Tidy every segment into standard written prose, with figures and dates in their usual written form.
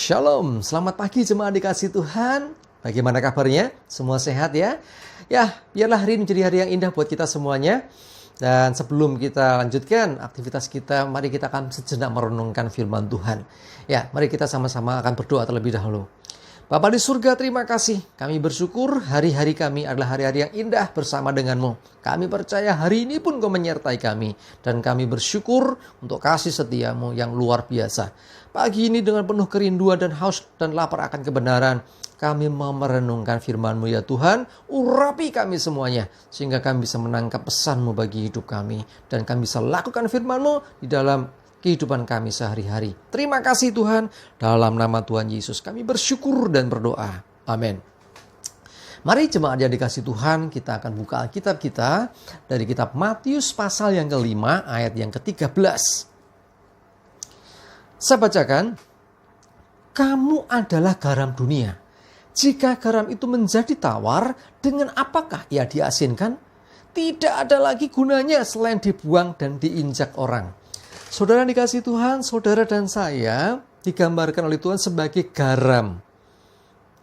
Shalom, selamat pagi jemaat dikasih Tuhan. Bagaimana kabarnya? Semua sehat ya? Ya, biarlah hari ini menjadi hari yang indah buat kita semuanya. Dan sebelum kita lanjutkan aktivitas kita, mari kita akan sejenak merenungkan firman Tuhan. Ya, mari kita sama-sama akan berdoa terlebih dahulu. Bapa di surga, terima kasih. Kami bersyukur hari-hari kami adalah hari-hari yang indah bersama denganmu. Kami percaya hari ini pun Kau menyertai kami. Dan kami bersyukur untuk kasih setiamu yang luar biasa. Pagi ini dengan penuh kerinduan dan haus dan lapar akan kebenaran, kami mau merenungkan firman-Mu ya Tuhan. Urapi kami semuanya, sehingga kami bisa menangkap pesan-Mu bagi hidup kami. Dan kami bisa lakukan firman-Mu di dalam kehidupan kami sehari-hari. Terima kasih Tuhan, dalam nama Tuhan Yesus kami bersyukur dan berdoa. Amin. Mari jemaat yang dikasih Tuhan, kita akan buka Alkitab kita dari kitab Matius pasal yang kelima ayat yang ke-13. Saya bacakan, kamu adalah garam dunia. Jika garam itu menjadi tawar, dengan apakah ia diasinkan? Tidak ada lagi gunanya selain dibuang dan diinjak orang. Saudara dikasih Tuhan, saudara dan saya digambarkan oleh Tuhan sebagai garam.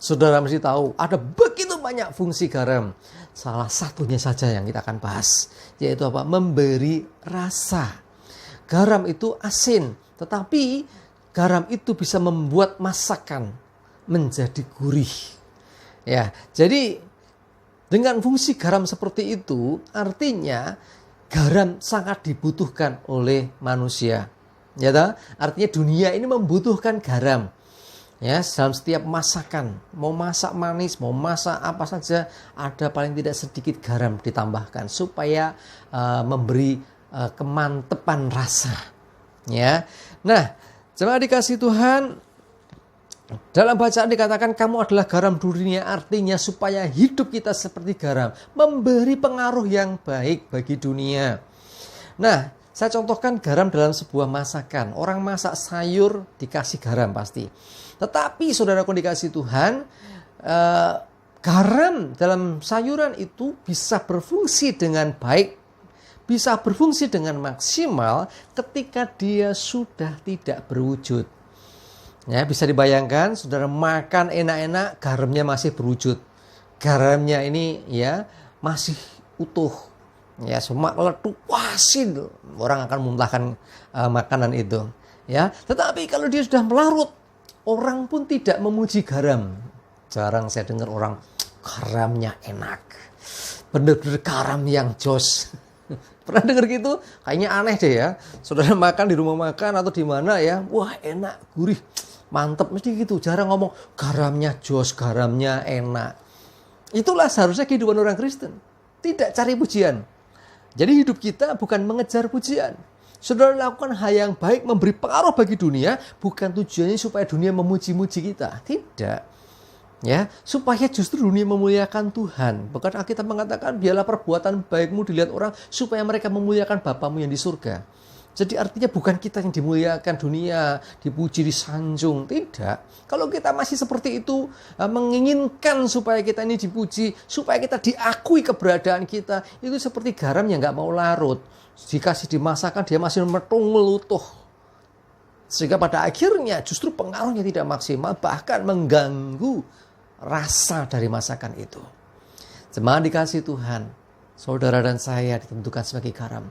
Saudara mesti tahu ada begitu banyak fungsi garam. Salah satunya saja yang kita akan bahas, yaitu apa? Memberi rasa. Garam itu asin, tetapi garam itu bisa membuat masakan menjadi gurih. Ya, jadi dengan fungsi garam seperti itu, artinya garam sangat dibutuhkan oleh manusia. Ya toh? Artinya dunia ini membutuhkan garam. Ya, dalam setiap masakan, mau masak manis, mau masak apa saja, ada paling tidak sedikit garam ditambahkan supaya memberi kemantepan rasa. Ya. Nah, jemaat dikasih Tuhan, dalam bacaan dikatakan kamu adalah garam dunia, artinya supaya hidup kita seperti garam, memberi pengaruh yang baik bagi dunia. Nah, saya contohkan garam dalam sebuah masakan. Orang masak sayur dikasih garam pasti. Tetapi saudaraku dikasih Tuhan, garam dalam sayuran itu bisa berfungsi dengan baik, bisa berfungsi dengan maksimal ketika dia sudah tidak berwujud. Ya, bisa dibayangkan saudara makan enak-enak, garamnya masih berwujud. Garamnya ini ya masih utuh. Ya, semua letup asin, orang akan memuntahkan makanan itu. Ya, tetapi kalau dia sudah melarut, orang pun tidak memuji garam. Jarang saya dengar orang garamnya enak. Benar-benar garam yang jos. Pernah dengar gitu? Kayaknya aneh deh ya. Saudara makan di rumah makan atau di mana ya, wah enak, gurih. Mantap, mesti gitu. Jarang ngomong garamnya jos, garamnya enak. Itulah seharusnya kehidupan orang Kristen. Tidak cari pujian. Jadi hidup kita bukan mengejar pujian. Saudara lakukan hal yang baik, memberi pengaruh bagi dunia, bukan tujuannya supaya dunia memuji-muji kita. Tidak. Ya, supaya justru dunia memuliakan Tuhan. Bahkan Alkitab mengatakan, biarlah perbuatan baikmu dilihat orang supaya mereka memuliakan Bapamu yang di surga. Jadi artinya bukan kita yang dimuliakan dunia, dipuji, disanjung. Tidak. Kalau kita masih seperti itu, menginginkan supaya kita ini dipuji, supaya kita diakui keberadaan kita, itu seperti garam yang gak mau larut. Dikasih dimasakkan, dia masih melutuh. Sehingga pada akhirnya justru pengaruhnya tidak maksimal, bahkan mengganggu rasa dari masakan itu. Jemaat dikasih Tuhan, saudara dan saya ditentukan sebagai garam.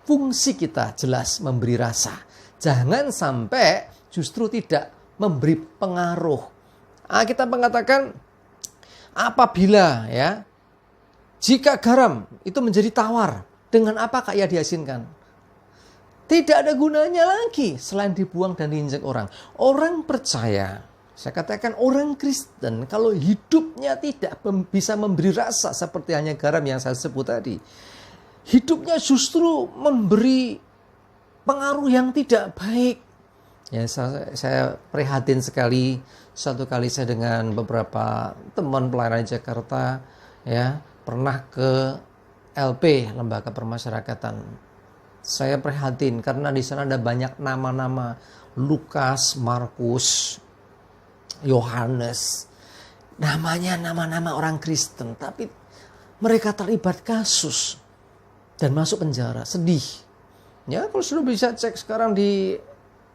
Fungsi kita jelas memberi rasa. Jangan sampai justru tidak memberi pengaruh. Kita mengatakan apabila ya, jika garam itu menjadi tawar, dengan apakah ia diasinkan? Tidak ada gunanya lagi selain dibuang dan diinjak orang. Orang percaya, saya katakan orang Kristen, kalau hidupnya tidak bisa memberi rasa seperti hanya garam yang saya sebut tadi, hidupnya justru memberi pengaruh yang tidak baik. Ya, saya prihatin sekali. Satu kali saya dengan beberapa teman pelayanan Jakarta, ya, pernah ke LP, Lembaga Permasyarakatan. Saya prihatin karena di sana ada banyak nama-nama Lukas, Markus, Yohanes. Namanya nama-nama orang Kristen, tapi mereka terlibat kasus dan masuk penjara. Sedih. Ya, kalau sudah bisa cek sekarang di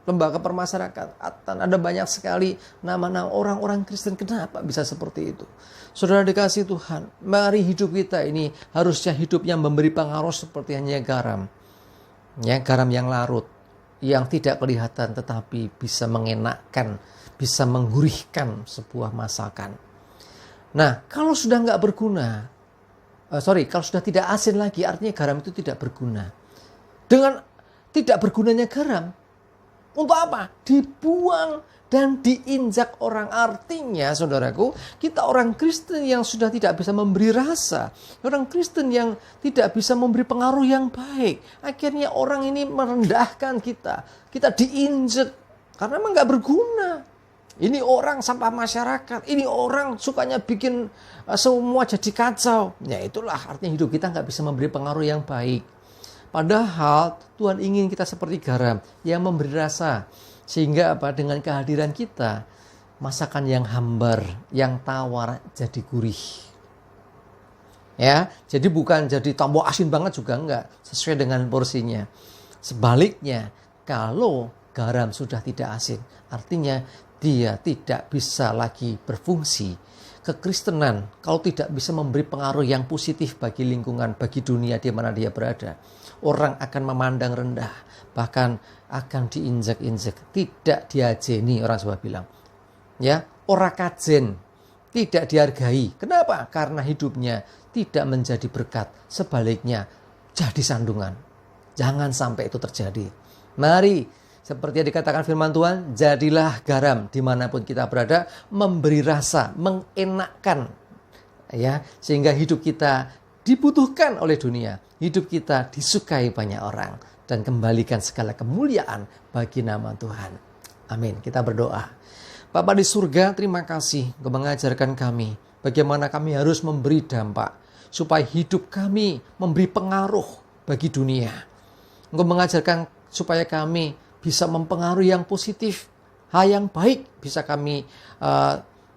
lembaga permasyarakatan, ada banyak sekali nama-nama orang-orang Kristen. Kenapa bisa seperti itu? Saudara dikasih Tuhan, mari hidup kita ini harusnya hidup yang memberi pengaruh seperti hanya garam. Ya, garam yang larut, yang tidak kelihatan tetapi bisa mengenakkan, bisa menggurihkan sebuah masakan. Nah, kalau sudah nggak berguna, kalau sudah tidak asin lagi, artinya garam itu tidak berguna. Dengan tidak bergunanya garam, untuk apa? Dibuang dan diinjak orang. Artinya, saudaraku, kita orang Kristen yang sudah tidak bisa memberi rasa, orang Kristen yang tidak bisa memberi pengaruh yang baik, akhirnya orang ini merendahkan kita. Kita diinjak karena memang nggak berguna. Ini orang sampah masyarakat, ini orang sukanya bikin semua jadi kacau. Ya itulah artinya hidup kita nggak bisa memberi pengaruh yang baik. Padahal Tuhan ingin kita seperti garam yang memberi rasa. Sehingga dengan kehadiran kita, masakan yang hambar, yang tawar jadi gurih. Ya, jadi bukan jadi tambah asin banget juga enggak, sesuai dengan porsinya. Sebaliknya, kalau garam sudah tidak asin, artinya dia tidak bisa lagi berfungsi. Kekristenan kalau tidak bisa memberi pengaruh yang positif bagi lingkungan, bagi dunia di mana dia berada, orang akan memandang rendah, bahkan akan diinjak-injak, tidak diajeni, orang Jawa bilang. Ya, ora kajen, tidak dihargai. Kenapa? Karena hidupnya tidak menjadi berkat, sebaliknya jadi sandungan. Jangan sampai itu terjadi. Mari, seperti yang dikatakan firman Tuhan, jadilah garam dimanapun kita berada, memberi rasa, mengenakkan, ya, sehingga hidup kita dibutuhkan oleh dunia, hidup kita disukai banyak orang, dan kembalikan segala kemuliaan bagi nama Tuhan. Amin. Kita berdoa. Bapa di surga, terima kasih Engkau mengajarkan kami bagaimana kami harus memberi dampak supaya hidup kami memberi pengaruh bagi dunia. Engkau mengajarkan supaya kami bisa mempengaruhi yang positif, hal yang baik bisa kami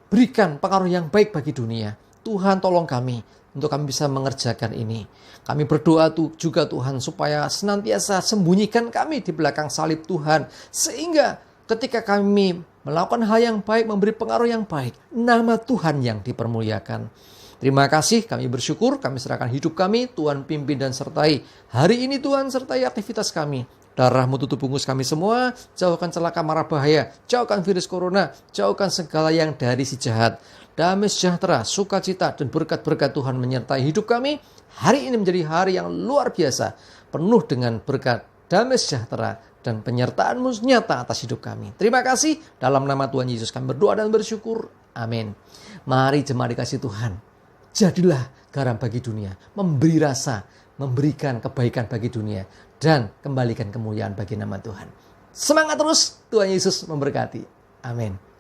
berikan pengaruh yang baik bagi dunia. Tuhan tolong kami untuk kami bisa mengerjakan ini. Kami berdoa juga Tuhan supaya senantiasa sembunyikan kami di belakang salib Tuhan. Sehingga ketika kami melakukan hal yang baik, memberi pengaruh yang baik, nama Tuhan yang dipermuliakan. Terima kasih, kami bersyukur, kami serahkan hidup kami, Tuhan pimpin dan sertai. Hari ini Tuhan sertai aktivitas kami. Darah-Mu tutup bungkus kami semua, jauhkan celaka mara bahaya, jauhkan virus corona, jauhkan segala yang dari si jahat. Damai sejahtera, sukacita, dan berkat-berkat Tuhan menyertai hidup kami. Hari ini menjadi hari yang luar biasa, penuh dengan berkat, damai sejahtera, dan penyertaan-Mu nyata atas hidup kami. Terima kasih, dalam nama Tuhan Yesus kami berdoa dan bersyukur. Amin. Mari jemaat dikasih Tuhan, jadilah garam bagi dunia, memberi rasa, memberikan kebaikan bagi dunia, dan kembalikan kemuliaan bagi nama Tuhan. Semangat terus, Tuhan Yesus memberkati. Amin.